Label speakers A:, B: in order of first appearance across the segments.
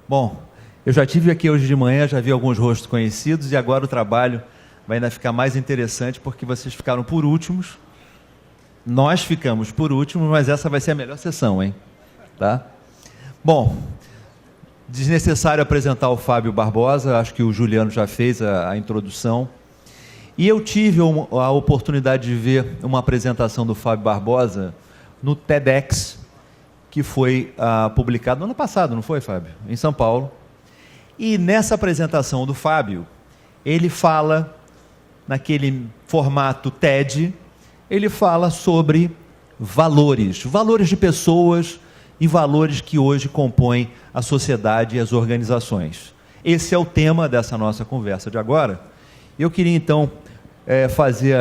A: Bom, eu já tive aqui hoje de manhã, já vi alguns rostos conhecidos e agora o trabalho vai ainda ficar mais interessante porque vocês ficaram por últimos, nós ficamos por últimos, mas essa vai ser a melhor sessão, hein? Tá? Bom, desnecessário apresentar o Fábio Barbosa, acho que o Juliano já fez a introdução. E eu tive a oportunidade de ver uma apresentação do Fábio Barbosa no TEDx, que foi publicado no ano passado, não foi, Fábio? Em São Paulo. E nessa apresentação do Fábio, ele fala, naquele formato TED, ele fala sobre valores, valores de pessoas e valores que hoje compõem a sociedade e as organizações. Esse é o tema dessa nossa conversa de agora. Eu queria, então, fazer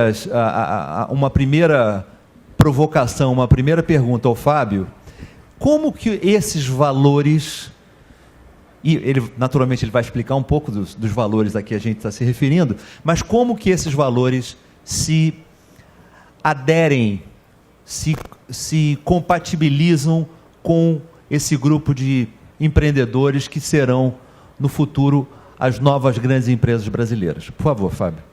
A: uma primeira provocação, uma primeira pergunta ao Fábio. Como que esses valores, e ele, naturalmente, ele vai explicar um pouco dos valores a que a gente está se referindo, mas como que esses valores se aderem, se compatibilizam com esse grupo de empreendedores que serão, no futuro, as novas grandes empresas brasileiras. Por favor, Fábio.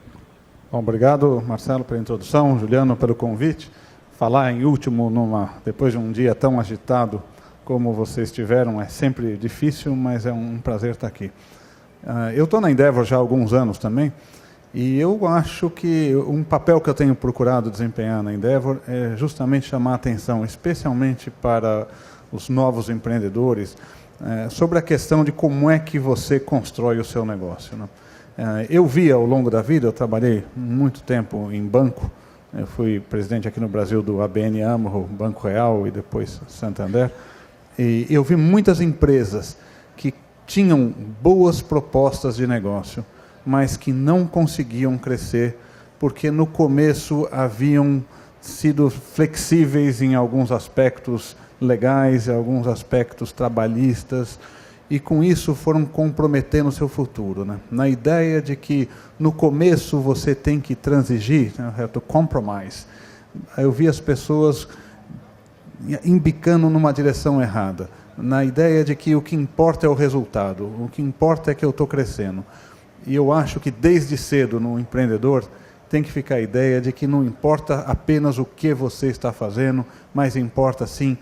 B: Bom, obrigado, Marcelo, pela introdução, Juliano, pelo convite. Falar em último, depois de um dia tão agitado como vocês tiveram, é sempre difícil, mas é um prazer estar aqui. Eu estou na Endeavor já há alguns anos também, e eu acho que um papel que eu tenho procurado desempenhar na Endeavor é justamente chamar a atenção, especialmente para os novos empreendedores, sobre a questão de como é que você constrói o seu negócio, né? Eu vi ao longo da vida, eu trabalhei muito tempo em banco, eu fui presidente aqui no Brasil do ABN AMRO, Banco Real e depois Santander, e eu vi muitas empresas que tinham boas propostas de negócio, mas que não conseguiam crescer, porque no começo haviam sido flexíveis em alguns aspectos legais, em alguns aspectos trabalhistas, e com isso foram comprometendo o seu futuro, né? Na ideia de que no começo você tem que transigir, né? Have to compromise. Eu vi as pessoas embicando numa direção errada, na ideia de que o que importa é o resultado, o que importa é que eu estou crescendo. E eu acho que desde cedo no empreendedor tem que ficar a ideia de que não importa apenas o que você está fazendo, mas importa sim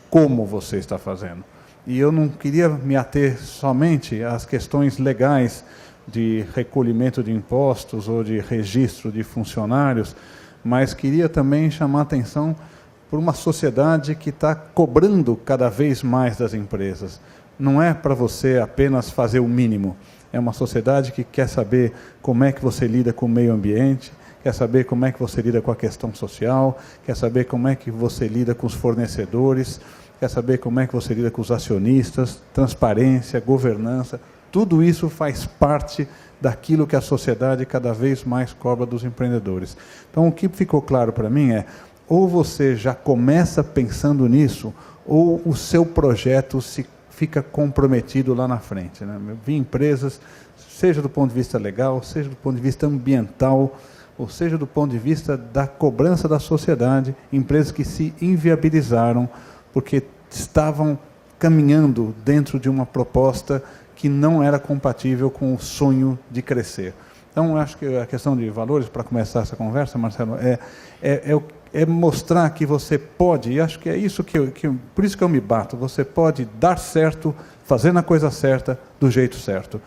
B: como você está fazendo. E eu não queria me ater somente às questões legais de recolhimento de impostos ou de registro de funcionários, mas queria também chamar a atenção por uma sociedade que está cobrando cada vez mais das empresas. Não é para você apenas fazer o mínimo, é uma sociedade que quer saber como é que você lida com o meio ambiente, quer saber como é que você lida com a questão social, quer saber como é que você lida com os fornecedores, quer saber como é que você lida com os acionistas, transparência, governança, tudo isso faz parte daquilo que a sociedade cada vez mais cobra dos empreendedores. Então, o que ficou claro para mim é, ou você já começa pensando nisso, ou o seu projeto fica comprometido lá na frente, né? Eu vi empresas, seja do ponto de vista legal, seja do ponto de vista ambiental, ou seja do ponto de vista da cobrança da sociedade, empresas que se inviabilizaram, porque estavam caminhando dentro de uma proposta que não era compatível com o sonho de crescer. Então, eu acho que a questão de valores, para começar essa conversa, Marcelo, é mostrar que você pode, e acho que é isso por isso que eu me bato, você pode dar certo, fazendo a coisa certa, do jeito certo.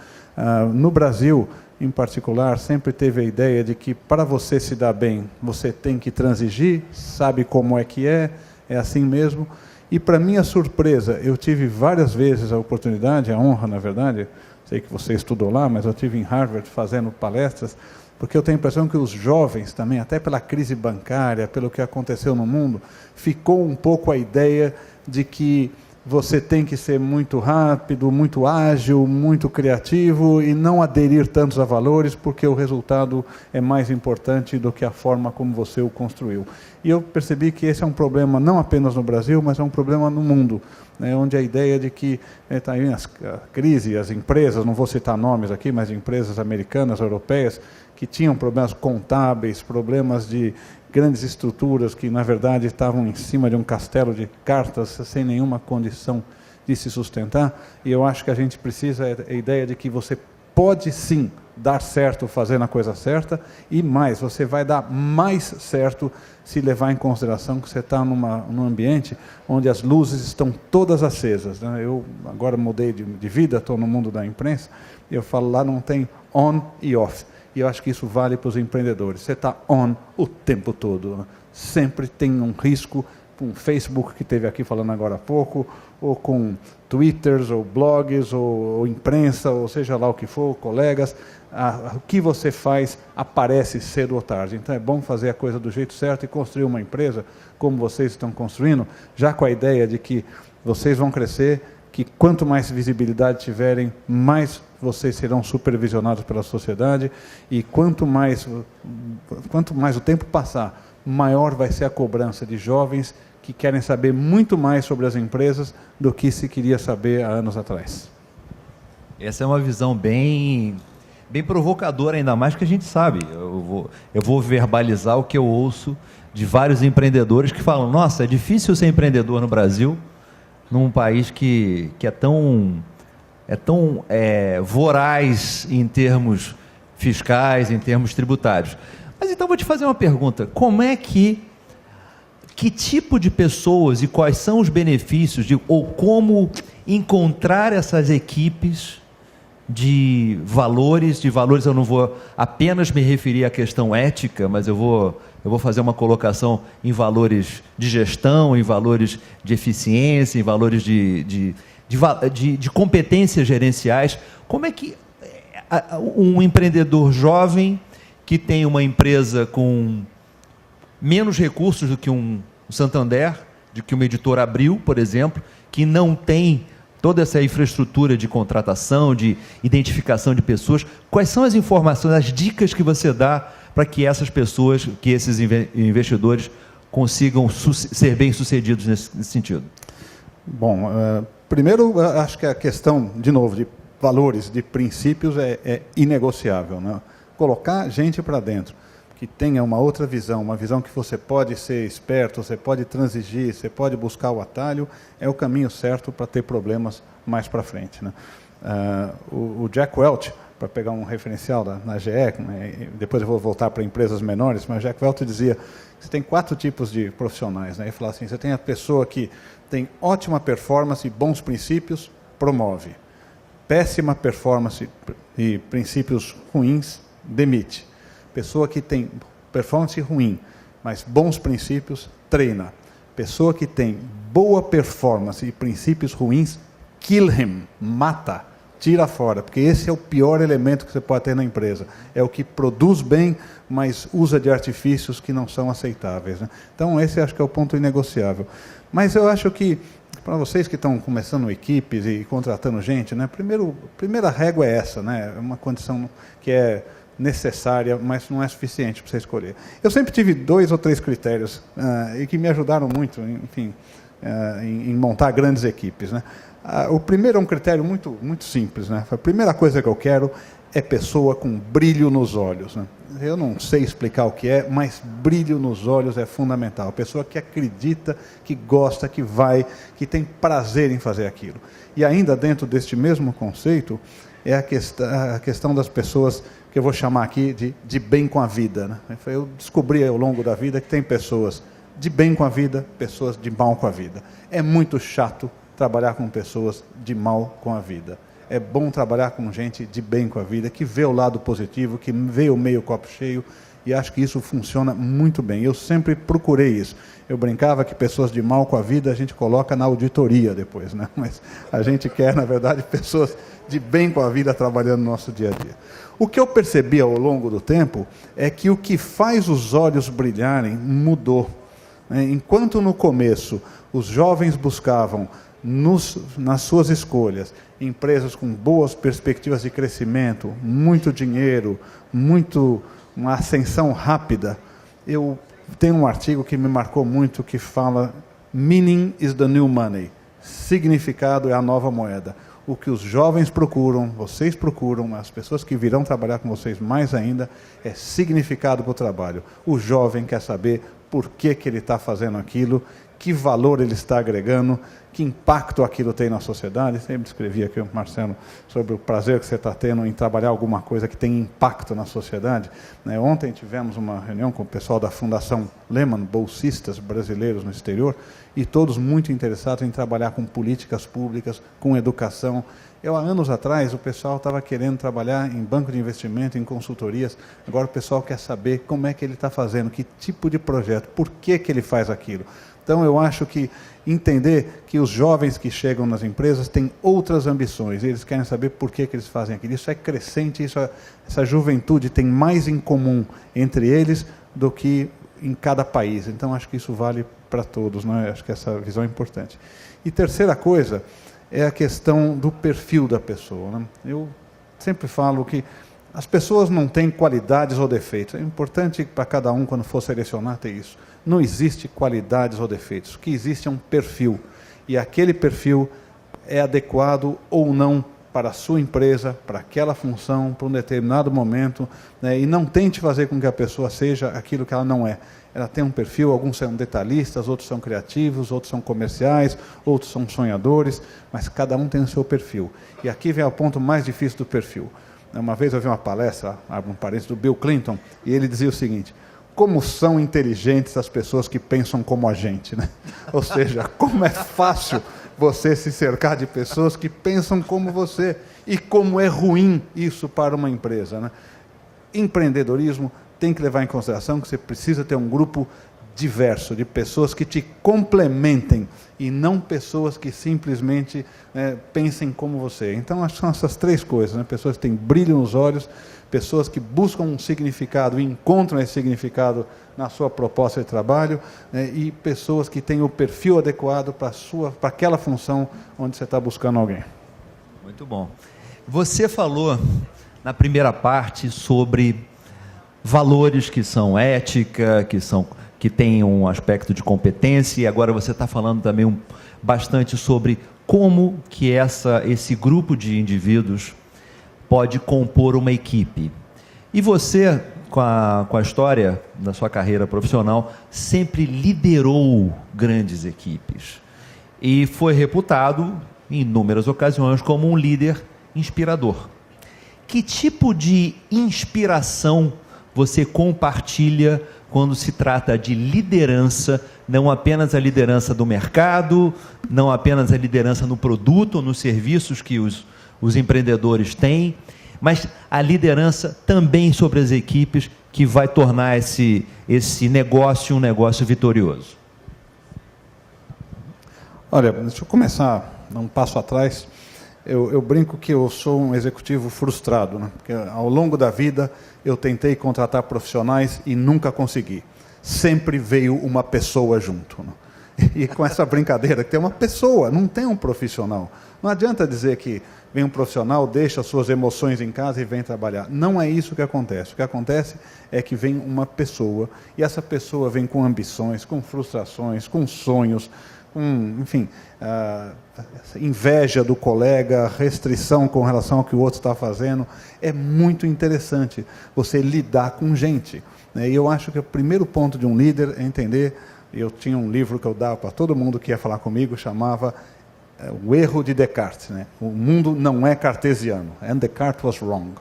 B: No Brasil, em particular, sempre teve a ideia de que para você se dar bem, você tem que transigir, sabe como é que é assim mesmo. E, para minha surpresa, eu tive várias vezes a oportunidade, a honra, na verdade, sei que você estudou lá, mas eu estive em Harvard fazendo palestras, porque eu tenho a impressão que os jovens também, até pela crise bancária, pelo que aconteceu no mundo, ficou um pouco a ideia de que você tem que ser muito rápido, muito ágil, muito criativo e não aderir tantos a valores, porque o resultado é mais importante do que a forma como você o construiu. E eu percebi que esse é um problema não apenas no Brasil, mas é um problema no mundo, né, onde a ideia de que está aí a crise, as empresas, não vou citar nomes aqui, mas empresas americanas, europeias, que tinham problemas contábeis, problemas de grandes estruturas que, na verdade, estavam em cima de um castelo de cartas, sem nenhuma condição de se sustentar, e eu acho que a gente precisa a ideia de que você pode sim dar certo fazendo a coisa certa, e mais, você vai dar mais certo se levar em consideração que você está num ambiente onde as luzes estão todas acesas, né? Eu agora mudei de vida, estou no mundo da imprensa, e eu falo lá não tem on e off, e eu acho que isso vale para os empreendedores. Você está on o tempo todo, né? Sempre tem um risco, com Facebook que teve aqui falando agora há pouco, ou com Twitters, ou blogs, ou imprensa, ou seja lá o que for, colegas, o que você faz aparece cedo ou tarde. Então é bom fazer a coisa do jeito certo e construir uma empresa como vocês estão construindo, já com a ideia de que vocês vão crescer, que quanto mais visibilidade tiverem, mais vocês serão supervisionados pela sociedade, e quanto mais o tempo passar, maior vai ser a cobrança de jovens que querem saber muito mais sobre as empresas do que se queria saber há anos atrás.
A: Essa é uma visão bem provocadora, ainda mais que a gente sabe. Eu vou verbalizar o que eu ouço de vários empreendedores que falam: nossa, é difícil ser empreendedor no Brasil, num país que é tão voraz em termos fiscais, em termos tributários. Mas então vou te fazer uma pergunta: que tipo de pessoas e quais são os benefícios ou como encontrar essas equipes de valores eu não vou apenas me referir à questão ética, mas eu vou fazer uma colocação em valores de gestão, em valores de eficiência, em valores de competências gerenciais. Como é que um empreendedor jovem que tem uma empresa com menos recursos do que um Santander, do que uma editora Abril, por exemplo, que não tem toda essa infraestrutura de contratação, de identificação de pessoas, quais são as informações, as dicas que você dá para que essas pessoas, que esses investidores consigam ser bem-sucedidos nesse sentido?
B: Bom, primeiro, acho que a questão, de novo, de valores, de princípios é inegociável, né? Colocar gente para dentro que tenha uma outra visão, uma visão que você pode ser esperto, você pode transigir, você pode buscar o atalho, é o caminho certo para ter problemas mais para frente, né? O Jack Welch, para pegar um referencial na GE, né, depois eu vou voltar para empresas menores, mas Jack Welch dizia que você tem 4 tipos de profissionais, né? Ele falava assim: você tem a pessoa que tem ótima performance e bons princípios, promove. Péssima performance e princípios ruins, demite. Pessoa que tem performance ruim, mas bons princípios, treina. Pessoa que tem boa performance e princípios ruins, kill him, mata, tira fora, porque esse é o pior elemento que você pode ter na empresa. É o que produz bem, mas usa de artifícios que não são aceitáveis, né? Então esse acho que é o ponto inegociável. Mas eu acho que, para vocês que estão começando equipes e contratando gente, né, primeira régua é essa, né? É uma condição que é necessária, mas não é suficiente para você escolher. Eu sempre tive 2 ou 3 critérios e que me ajudaram muito, enfim, em montar grandes equipes, né? O primeiro é um critério muito, muito simples, né? A primeira coisa que eu quero é pessoa com brilho nos olhos, né? Eu não sei explicar o que é, mas brilho nos olhos é fundamental. A pessoa que acredita, que gosta, que vai, que tem prazer em fazer aquilo. E ainda dentro deste mesmo conceito é a questão das pessoas que eu vou chamar aqui de bem com a vida, né? Eu descobri ao longo da vida que tem pessoas de bem com a vida, pessoas de mal com a vida. É muito chato trabalhar com pessoas de mal com a vida. É bom trabalhar com gente de bem com a vida, que vê o lado positivo, que vê o meio copo cheio, e acho que isso funciona muito bem. Eu sempre procurei isso. Eu brincava que pessoas de mal com a vida a gente coloca na auditoria depois, né? Mas a gente quer, na verdade, pessoas de bem com a vida trabalhando no nosso dia a dia. O que eu percebi ao longo do tempo é que o que faz os olhos brilharem mudou, né? Enquanto no começo os jovens buscavam nas suas escolhas empresas com boas perspectivas de crescimento, muito dinheiro, uma ascensão rápida, eu tenho um artigo que me marcou muito que fala: meaning is the new money. Significado é a nova moeda. O que os jovens procuram, vocês procuram, as pessoas que virão trabalhar com vocês mais ainda, é significado para o trabalho. O jovem quer saber por que ele está fazendo aquilo, que valor ele está agregando, que impacto aquilo tem na sociedade. Sempre escrevi aqui, Marcelo, sobre o prazer que você está tendo em trabalhar alguma coisa que tem impacto na sociedade. Ontem tivemos uma reunião com o pessoal da Fundação Lehman, bolsistas brasileiros no exterior, e todos muito interessados em trabalhar com políticas públicas, com educação. Há anos atrás, o pessoal estava querendo trabalhar em banco de investimento, em consultorias. Agora o pessoal quer saber como é que ele está fazendo, que tipo de projeto, por que ele faz aquilo. Então, eu acho que entender que os jovens que chegam nas empresas têm outras ambições, eles querem saber por que eles fazem aquilo. Isso é crescente, essa juventude tem mais em comum entre eles do que em cada país. Então, acho que isso vale para todos, né? Acho que essa visão é importante. E terceira coisa é a questão do perfil da pessoa, né? Eu sempre falo que as pessoas não têm qualidades ou defeitos. É importante para cada um, quando for selecionar, ter isso. Não existe qualidades ou defeitos. O que existe é um perfil. E aquele perfil é adequado ou não para a sua empresa, para aquela função, para um determinado momento, né? E não tente fazer com que a pessoa seja aquilo que ela não é. Ela tem um perfil, alguns são detalhistas, outros são criativos, outros são comerciais, outros são sonhadores, mas cada um tem o seu perfil. E aqui vem o ponto mais difícil do perfil. Uma vez eu vi uma palestra, abro um parênteses, do Bill Clinton, e ele dizia o seguinte: como são inteligentes as pessoas que pensam como a gente, né? Ou seja, como é fácil você se cercar de pessoas que pensam como você, e como é ruim isso para uma empresa, né? Empreendedorismo tem que levar em consideração que você precisa ter um grupo diverso, de pessoas que te complementem, e não pessoas que simplesmente pensem como você. Então, acho que são essas três coisas, né? Pessoas que têm brilho nos olhos, pessoas que buscam um significado e encontram esse significado na sua proposta de trabalho, e pessoas que têm o perfil adequado para aquela função onde você está buscando alguém.
A: Muito bom. Você falou na primeira parte sobre valores que são ética, que têm um aspecto de competência, e agora você está falando também bastante sobre como que esse grupo de indivíduos pode compor uma equipe. E você, com a história da sua carreira profissional, sempre liderou grandes equipes e foi reputado, em inúmeras ocasiões, como um líder inspirador. Que tipo de inspiração você compartilha quando se trata de liderança, não apenas a liderança do mercado, não apenas a liderança no produto ou nos serviços que os empreendedores têm, mas a liderança também sobre as equipes, que vai tornar esse negócio um negócio vitorioso?
B: Olha, deixa eu começar um passo atrás. Eu brinco que eu sou um executivo frustrado, né? Porque ao longo da vida eu tentei contratar profissionais e nunca consegui. Sempre veio uma pessoa junto, né? E com essa brincadeira, que tem uma pessoa, não tem um profissional. Não adianta dizer que vem um profissional, deixa suas emoções em casa e vem trabalhar. Não é isso que acontece. O que acontece é que vem uma pessoa, e essa pessoa vem com ambições, com frustrações, com sonhos, enfim, inveja do colega, restrição com relação ao que o outro está fazendo. É muito interessante você lidar com gente, né? E eu acho que o primeiro ponto de um líder é entender. Eu tinha um livro que eu dava para todo mundo que ia falar comigo, chamava O Erro de Descartes, né? O mundo não é cartesiano, and Descartes was wrong.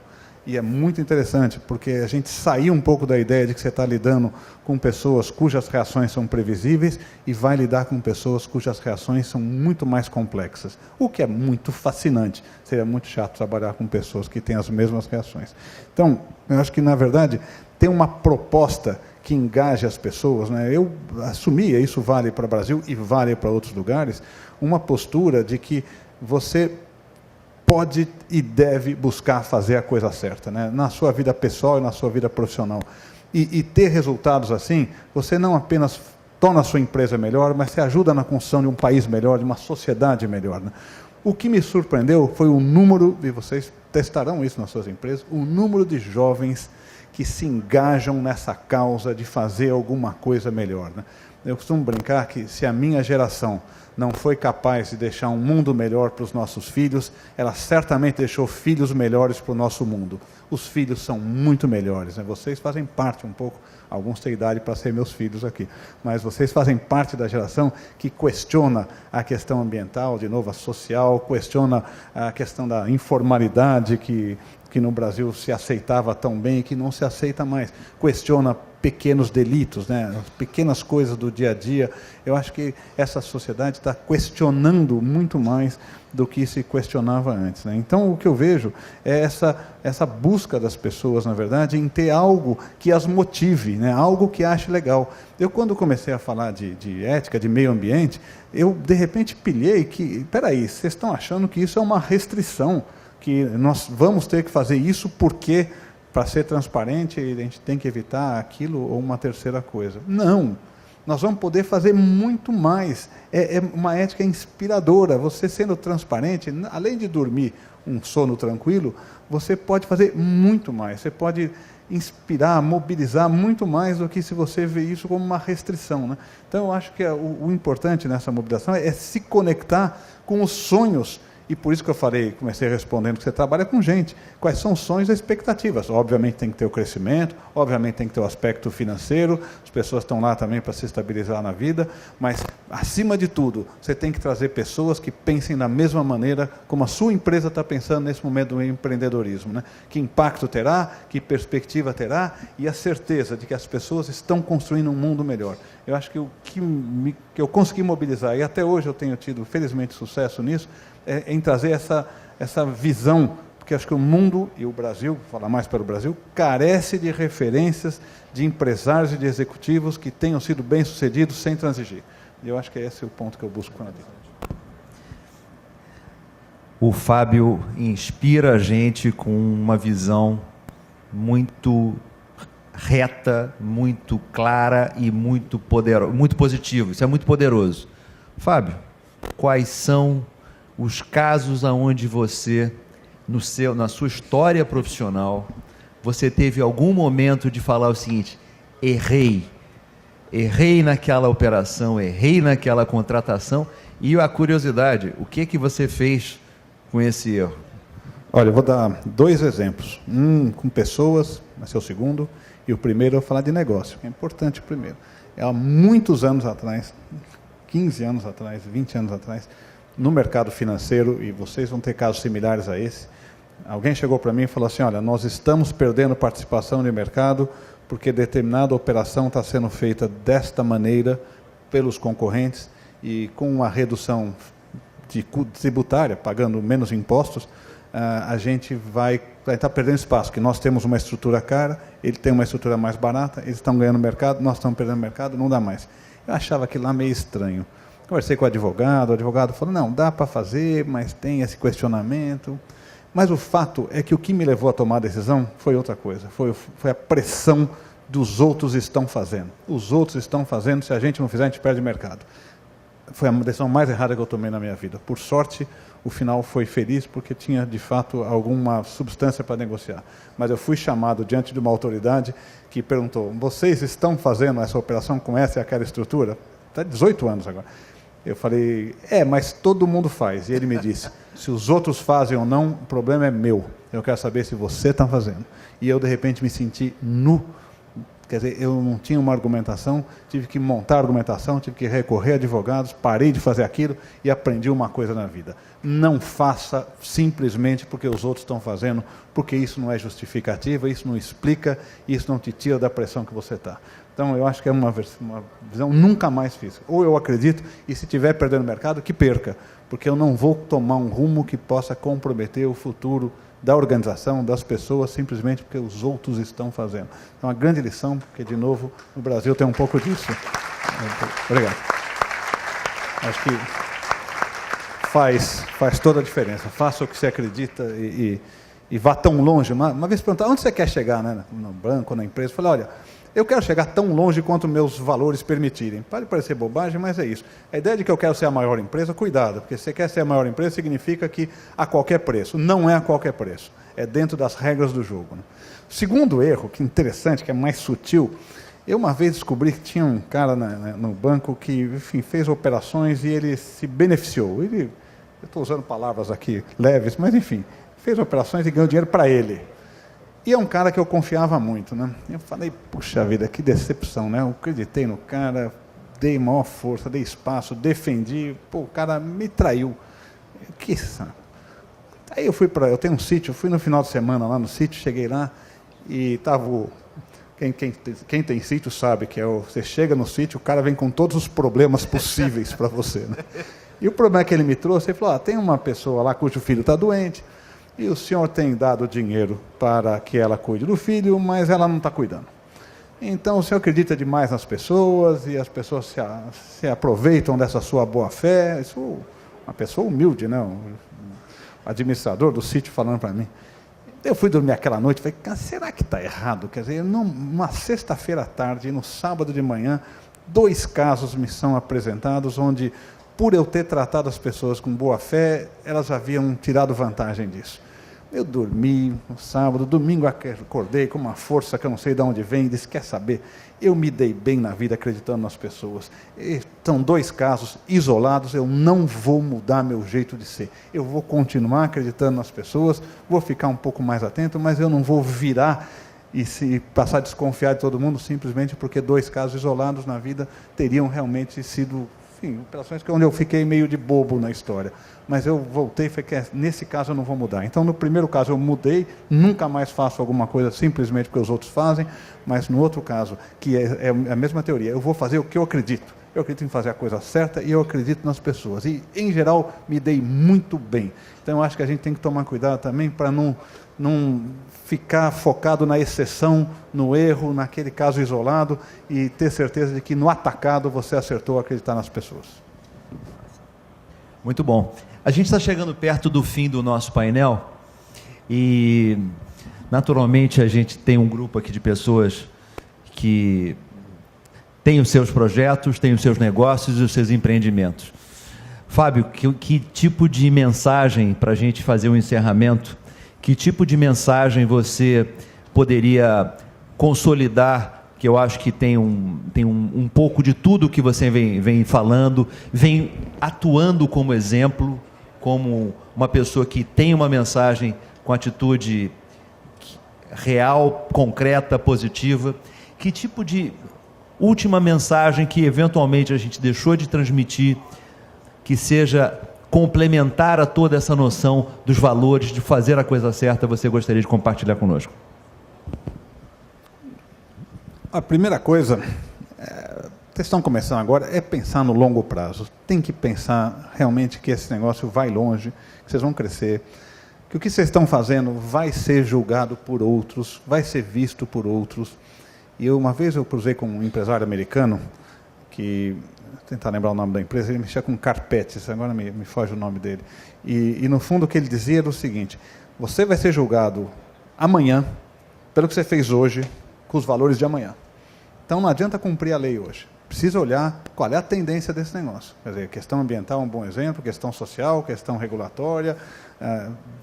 B: E é muito interessante, porque a gente saiu um pouco da ideia de que você está lidando com pessoas cujas reações são previsíveis e vai lidar com pessoas cujas reações são muito mais complexas, o que é muito fascinante. Seria muito chato trabalhar com pessoas que têm as mesmas reações. Então, eu acho que, na verdade, tem uma proposta que engaje as pessoas, né? Eu assumia, isso vale para o Brasil e vale para outros lugares, uma postura de que você pode e deve buscar fazer a coisa certa, né? Na sua vida pessoal e na sua vida profissional. E ter resultados assim, você não apenas torna a sua empresa melhor, mas você ajuda na construção de um país melhor, de uma sociedade melhor, né? O que me surpreendeu foi o número, e vocês testarão isso nas suas empresas, o número de jovens que se engajam nessa causa de fazer alguma coisa melhor, né? Eu costumo brincar que se a minha geração não foi capaz de deixar um mundo melhor para os nossos filhos, ela certamente deixou filhos melhores para o nosso mundo. Os filhos são muito melhores, né? Vocês fazem parte um pouco, alguns têm idade para ser meus filhos aqui, mas vocês fazem parte da geração que questiona a questão ambiental, de novo, a social, questiona a questão da informalidade que no Brasil se aceitava tão bem e que não se aceita mais. Questiona pequenos delitos, né? As pequenas coisas do dia a dia. Eu acho que essa sociedade está questionando muito mais do que se questionava antes, né? Então, o que eu vejo é essa busca das pessoas, na verdade, em ter algo que as motive, né? Algo que ache legal. Eu, quando comecei a falar de ética, de meio ambiente, eu, de repente, pilhei que, espera aí, vocês estão achando que isso é uma restrição, que nós vamos ter que fazer isso porque, para ser transparente, a gente tem que evitar aquilo ou uma terceira coisa. Não, nós vamos poder fazer muito mais. É uma ética inspiradora. Você sendo transparente, além de dormir um sono tranquilo, você pode fazer muito mais. Você pode inspirar, mobilizar muito mais do que se você vê isso como uma restrição, né? Então, eu acho que o importante nessa mobilização é se conectar com os sonhos. E por isso que eu comecei respondendo que você trabalha com gente. Quais são os sonhos e expectativas? Obviamente tem que ter o crescimento, obviamente tem que ter o aspecto financeiro, as pessoas estão lá também para se estabilizar na vida, mas, acima de tudo, você tem que trazer pessoas que pensem da mesma maneira como a sua empresa está pensando nesse momento do empreendedorismo, né? Que impacto terá, que perspectiva terá e a certeza de que as pessoas estão construindo um mundo melhor. Eu acho que o que eu consegui mobilizar, e até hoje eu tenho tido, felizmente, sucesso nisso, em trazer essa visão, porque acho que o mundo, e o Brasil, vou falar mais para o Brasil, carece de referências de empresários e de executivos que tenham sido bem-sucedidos sem transigir. E eu acho que esse é o ponto que eu busco na vida.
A: O Fábio inspira a gente com uma visão muito reta, muito clara e muito poderosa, muito positivo. Isso é muito poderoso. Fábio, quais são os casos aonde você, na sua história profissional, você teve algum momento de falar o seguinte: errei naquela operação, errei naquela contratação, e a curiosidade, o que você fez com esse erro?
B: Olha, eu vou dar 2 exemplos, um com pessoas, vai ser o segundo, e o primeiro eu vou falar de negócio, que é importante o primeiro. Há muitos anos atrás, 15 anos atrás, 20 anos atrás, no mercado financeiro, e vocês vão ter casos similares a esse, alguém chegou para mim e falou assim: olha, nós estamos perdendo participação de mercado porque determinada operação está sendo feita desta maneira pelos concorrentes e com uma redução tributária, pagando menos impostos, a gente vai estar perdendo espaço, que nós temos uma estrutura cara, ele tem uma estrutura mais barata, eles estão ganhando mercado, nós estamos perdendo mercado, não dá mais. Eu achava aquilo lá meio estranho. Conversei com o advogado falou: não, dá para fazer, mas tem esse questionamento. Mas o fato é que o que me levou a tomar a decisão foi outra coisa, foi a pressão dos outros estão fazendo. Os outros estão fazendo, se a gente não fizer, a gente perde mercado. Foi a decisão mais errada que eu tomei na minha vida. Por sorte, o final foi feliz, porque tinha, de fato, alguma substância para negociar. Mas eu fui chamado diante de uma autoridade que perguntou: vocês estão fazendo essa operação com essa e aquela estrutura? Está 18 anos agora. Eu falei: mas todo mundo faz. E ele me disse: se os outros fazem ou não, o problema é meu. Eu quero saber se você está fazendo. E eu, de repente, me senti nu. Quer dizer, eu não tinha uma argumentação, tive que montar a argumentação, tive que recorrer a advogados, parei de fazer aquilo e aprendi uma coisa na vida: não faça simplesmente porque os outros estão fazendo, porque isso não é justificativa, isso não explica, isso não te tira da pressão que você está. Então, eu acho que é uma visão, nunca mais fiz. Ou eu acredito, e se estiver perdendo mercado, que perca, porque eu não vou tomar um rumo que possa comprometer o futuro da organização, das pessoas, simplesmente porque os outros estão fazendo. Então, uma grande lição, porque, de novo, no Brasil tem um pouco disso. Obrigado. Acho que faz toda a diferença. Faça o que você acredita e vá tão longe. Uma vez perguntar: onde você quer chegar, né? No banco, na empresa? Eu falei: olha, eu quero chegar tão longe quanto meus valores permitirem. Pode parecer bobagem, mas é isso. A ideia de que eu quero ser a maior empresa, cuidado, porque se você quer ser a maior empresa, significa que a qualquer preço. Não é a qualquer preço. É dentro das regras do jogo, né? O segundo erro, que é interessante, que é mais sutil, Eu uma vez descobri que tinha um cara no banco que, enfim, fez operações e ele se beneficiou. Eu estou usando palavras aqui leves, mas enfim, fez operações e ganhou dinheiro para ele. E é um cara que eu confiava muito, né? Eu falei, puxa vida, que decepção, né? Eu acreditei no cara, dei maior força, dei espaço, defendi, pô, o cara me traiu. Que saco. Aí eu tenho um sítio, fui no final de semana lá no sítio, cheguei lá e estava quem tem sítio sabe que você chega no sítio, o cara vem com todos os problemas possíveis para você, né? E o problema que ele me trouxe, ele falou, tem uma pessoa lá cujo filho está doente, e o senhor tem dado dinheiro para que ela cuide do filho, mas ela não está cuidando. Então o senhor acredita demais nas pessoas, e as pessoas se aproveitam dessa sua boa-fé. Isso, uma pessoa humilde, né? Um administrador do sítio falando para mim. Eu fui dormir aquela noite e falei, será que está errado? Quer dizer, numa sexta-feira à tarde e no sábado de manhã, 2 casos me são apresentados onde, por eu ter tratado as pessoas com boa fé, elas haviam tirado vantagem disso. Eu dormi no sábado, domingo acordei com uma força que eu não sei de onde vem, e disse, quer saber, eu me dei bem na vida acreditando nas pessoas. São 2 casos isolados, eu não vou mudar meu jeito de ser. Eu vou continuar acreditando nas pessoas, vou ficar um pouco mais atento, mas eu não vou virar e se passar a desconfiar de todo mundo simplesmente porque 2 casos isolados na vida teriam realmente sido, enfim, operações onde eu fiquei meio de bobo na história. Mas eu voltei e falei, nesse caso eu não vou mudar. Então, no primeiro caso eu mudei, nunca mais faço alguma coisa simplesmente porque os outros fazem, mas no outro caso, que é a mesma teoria, eu vou fazer o que eu acredito. Eu acredito em fazer a coisa certa e eu acredito nas pessoas. E, em geral, me dei muito bem. Então, eu acho que a gente tem que tomar cuidado também para não ficar focado na exceção, no erro, naquele caso isolado, e ter certeza de que no atacado você acertou a acreditar nas pessoas.
A: Muito bom. A gente está chegando perto do fim do nosso painel e, naturalmente, a gente tem um grupo aqui de pessoas que tem os seus projetos, tem os seus negócios e os seus empreendimentos. Fábio, que tipo de mensagem, para a gente fazer um encerramento, que tipo de mensagem você poderia consolidar, que eu acho que tem um pouco de tudo que você vem falando, vem atuando como exemplo, como uma pessoa que tem uma mensagem com atitude real, concreta, positiva. Que tipo de última mensagem que eventualmente a gente deixou de transmitir, que seja complementar a toda essa noção dos valores, de fazer a coisa certa, você gostaria de compartilhar conosco?
B: A primeira coisa, vocês estão começando agora, é pensar no longo prazo. Tem que pensar realmente que esse negócio vai longe, que vocês vão crescer, que o que vocês estão fazendo vai ser julgado por outros, vai ser visto por outros. E uma vez eu cruzei com um empresário americano, que, vou tentar lembrar o nome da empresa, ele mexia com carpetes, agora me foge o nome dele. E no fundo o que ele dizia era o seguinte, você vai ser julgado amanhã pelo que você fez hoje, com os valores de amanhã. Então não adianta cumprir a lei hoje. Precisa olhar qual é a tendência desse negócio. Quer dizer, questão ambiental é um bom exemplo, questão social, questão regulatória,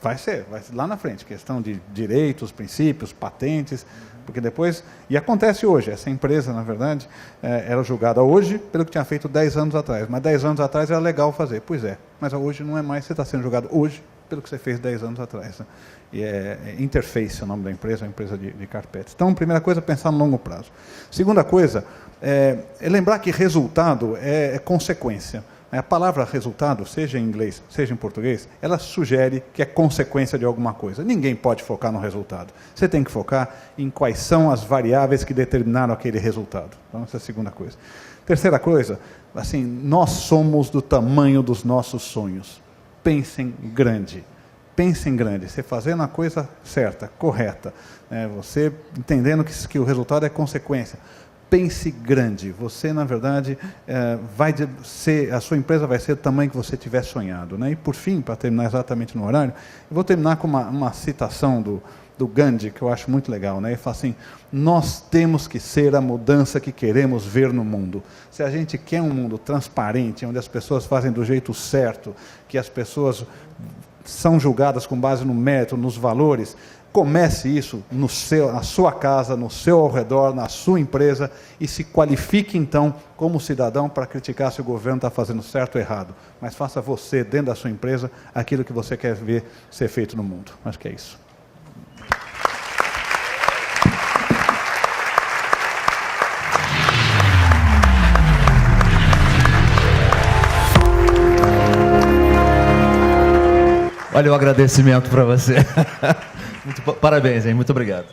B: vai ser lá na frente, questão de direitos, princípios, patentes, porque depois, e acontece hoje, essa empresa, na verdade, era julgada hoje pelo que tinha feito 10 anos atrás, mas 10 anos atrás era legal fazer. Pois é, mas hoje não é mais, você está sendo julgado hoje pelo que você fez 10 anos atrás. Né? E Interface é o nome da empresa, é uma empresa de carpetes. Então, primeira coisa, pensar no longo prazo. Segunda coisa, é lembrar que resultado é consequência. A palavra resultado, seja em inglês, seja em português, ela sugere que é consequência de alguma coisa. Ninguém pode focar no resultado. Você tem que focar em quais são as variáveis que determinaram aquele resultado. Então, essa é a segunda coisa. Terceira coisa, assim, nós somos do tamanho dos nossos sonhos. Pensem grande. Pense em grande, você fazendo a coisa certa, correta, você entendendo que o resultado é consequência. Pense grande, você na verdade a sua empresa vai ser do tamanho que você tiver sonhado. Né? E por fim, para terminar exatamente no horário, eu vou terminar com uma citação do Gandhi, que eu acho muito legal. Né? Ele fala assim, nós temos que ser a mudança que queremos ver no mundo. Se a gente quer um mundo transparente, onde as pessoas fazem do jeito certo, que as pessoas são julgadas com base no mérito, nos valores, Comece isso na sua casa, no seu ao redor, na sua empresa, e se qualifique então como cidadão para criticar se o governo está fazendo certo ou errado. Mas faça você, dentro da sua empresa, aquilo que você quer ver ser feito no mundo. Acho que é isso.
A: Olha o agradecimento para você. Parabéns, hein? Muito obrigado.